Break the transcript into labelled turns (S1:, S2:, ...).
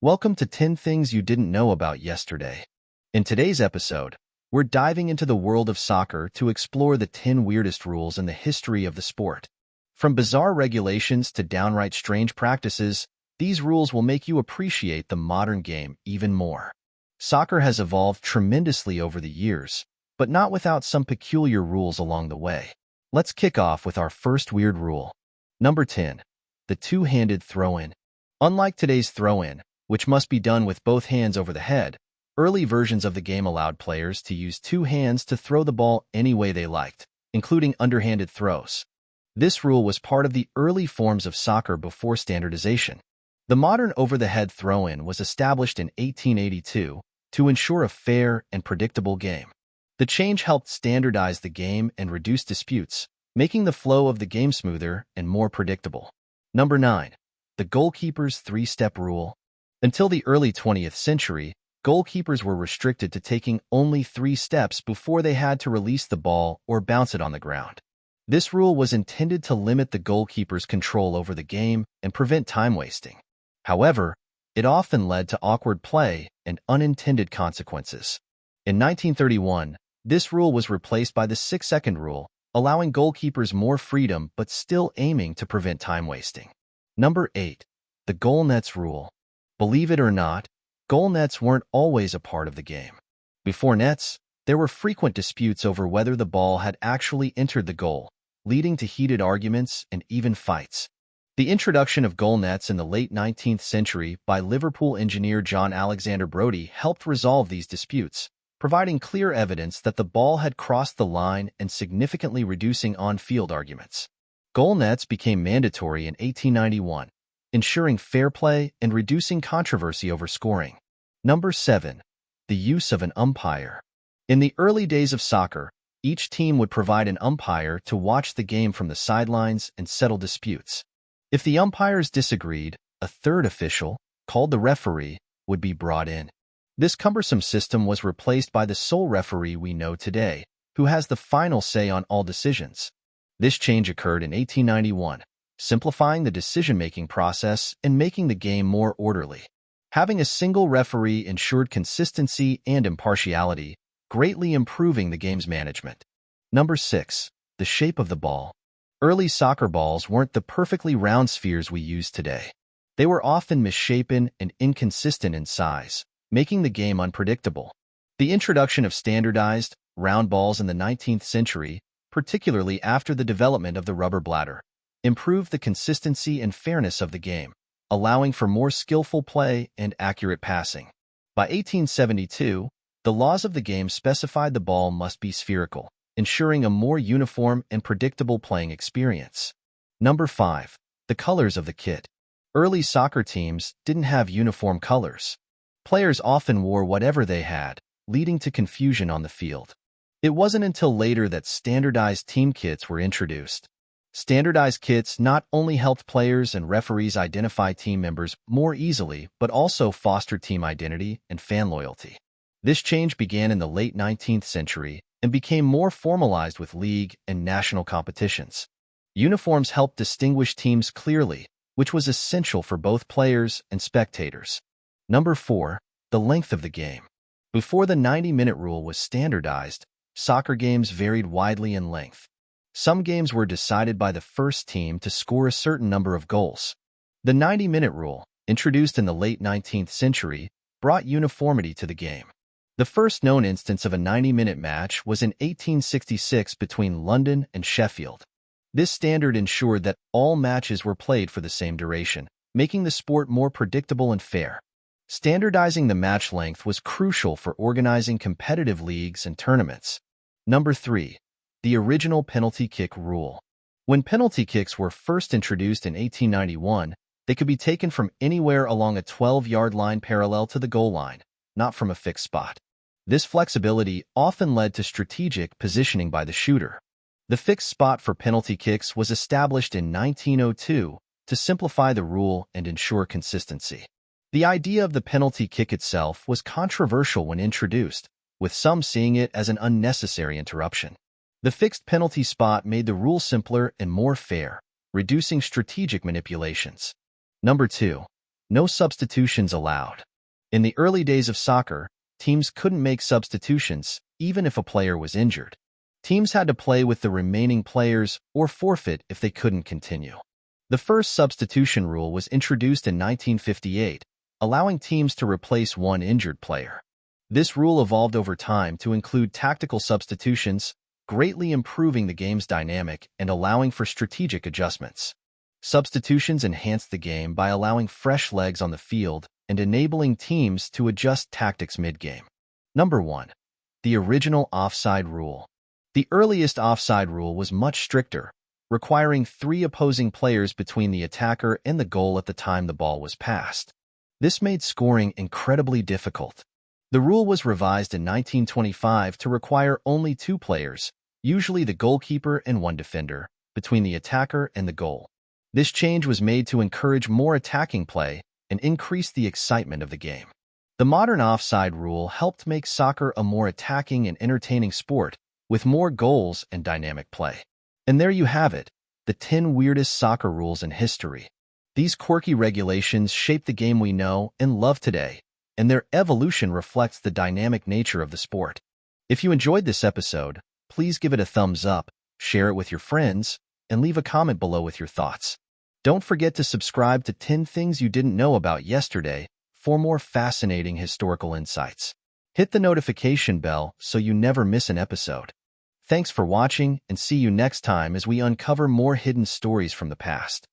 S1: Welcome to 10 Things You Didn't Know About Yesterday. In today's episode, we're diving into the world of soccer to explore the 10 weirdest rules in the history of the sport. From bizarre regulations to downright strange practices, these rules will make you appreciate the modern game even more. Soccer has evolved tremendously over the years, but not without some peculiar rules along the way. Let's kick off with our first weird rule. Number 10. The two-handed throw-in. Unlike today's throw-in, which must be done with both hands over the head, early versions of the game allowed players to use two hands to throw the ball any way they liked, including underhanded throws. This rule was part of the early forms of soccer before standardization. The modern over-the-head throw-in was established in 1882 to ensure a fair and predictable game. The change helped standardize the game and reduce disputes, making the flow of the game smoother and more predictable. Number 9. The goalkeeper's three-step rule. Until the early 20th century, goalkeepers were restricted to taking only 3 steps before they had to release the ball or bounce it on the ground. This rule was intended to limit the goalkeeper's control over the game and prevent time wasting. However, it often led to awkward play and unintended consequences. In 1931, this rule was replaced by the 6-second rule, allowing goalkeepers more freedom but still aiming to prevent time wasting. Number 8. The goal nets rule. Believe it or not, goal nets weren't always a part of the game. Before nets, there were frequent disputes over whether the ball had actually entered the goal, leading to heated arguments and even fights. The introduction of goal nets in the late 19th century by Liverpool engineer John Alexander Brodie helped resolve these disputes, providing clear evidence that the ball had crossed the line and significantly reducing on-field arguments. Goal nets became mandatory in 1891, ensuring fair play and reducing controversy over scoring. Number 7. The use of an umpire. In the early days of soccer, each team would provide an umpire to watch the game from the sidelines and settle disputes. If the umpires disagreed, a third official, called the referee, would be brought in. This cumbersome system was replaced by the sole referee we know today, who has the final say on all decisions. This change occurred in 1891, simplifying the decision-making process and making the game more orderly. Having a single referee ensured consistency and impartiality, greatly improving the game's management. Number 6. The shape of the ball. Early soccer balls weren't the perfectly round spheres we use today. They were often misshapen and inconsistent in size, making the game unpredictable. The introduction of standardized, round balls in the 19th century, particularly after the development of the rubber bladder, improved the consistency and fairness of the game, allowing for more skillful play and accurate passing. By 1872, the laws of the game specified the ball must be spherical, ensuring a more uniform and predictable playing experience. Number 5. The colors of the kit. Early soccer teams didn't have uniform colors. Players often wore whatever they had, leading to confusion on the field. It wasn't until later that standardized team kits were introduced. Standardized kits not only helped players and referees identify team members more easily, but also fostered team identity and fan loyalty. This change began in the late 19th century and became more formalized with league and national competitions. Uniforms helped distinguish teams clearly, which was essential for both players and spectators. Number 4. The length of the game. Before the 90-minute rule was standardized, soccer games varied widely in length. Some games were decided by the first team to score a certain number of goals. The 90-minute rule, introduced in the late 19th century, brought uniformity to the game. The first known instance of a 90-minute match was in 1866 between London and Sheffield. This standard ensured that all matches were played for the same duration, making the sport more predictable and fair. Standardizing the match length was crucial for organizing competitive leagues and tournaments. Number 3. The original penalty kick rule. When penalty kicks were first introduced in 1891, they could be taken from anywhere along a 12-yard line parallel to the goal line, not from a fixed spot. This flexibility often led to strategic positioning by the shooter. The fixed spot for penalty kicks was established in 1902 to simplify the rule and ensure consistency. The idea of the penalty kick itself was controversial when introduced, with some seeing it as an unnecessary interruption. The fixed penalty spot made the rule simpler and more fair, reducing strategic manipulations. Number 2. No substitutions allowed. In the early days of soccer, teams couldn't make substitutions, even if a player was injured. Teams had to play with the remaining players or forfeit if they couldn't continue. The first substitution rule was introduced in 1958, allowing teams to replace one injured player. This rule evolved over time to include tactical substitutions, greatly improving the game's dynamic and allowing for strategic adjustments. Substitutions enhanced the game by allowing fresh legs on the field and enabling teams to adjust tactics mid-game. Number 1. The original offside rule. The earliest offside rule was much stricter, requiring 3 opposing players between the attacker and the goal at the time the ball was passed. This made scoring incredibly difficult. The rule was revised in 1925 to require only 2 players, usually the goalkeeper and 1 defender, between the attacker and the goal. This change was made to encourage more attacking play and increase the excitement of the game. The modern offside rule helped make soccer a more attacking and entertaining sport, with more goals and dynamic play. And there you have it, the 10 weirdest soccer rules in history. These quirky regulations shape the game we know and love today, and their evolution reflects the dynamic nature of the sport. If you enjoyed this episode, please give it a thumbs up, share it with your friends, and leave a comment below with your thoughts. Don't forget to subscribe to 10 Things You Didn't Know About Yesterday for more fascinating historical insights. Hit the notification bell so you never miss an episode. Thanks for watching, and see you next time as we uncover more hidden stories from the past.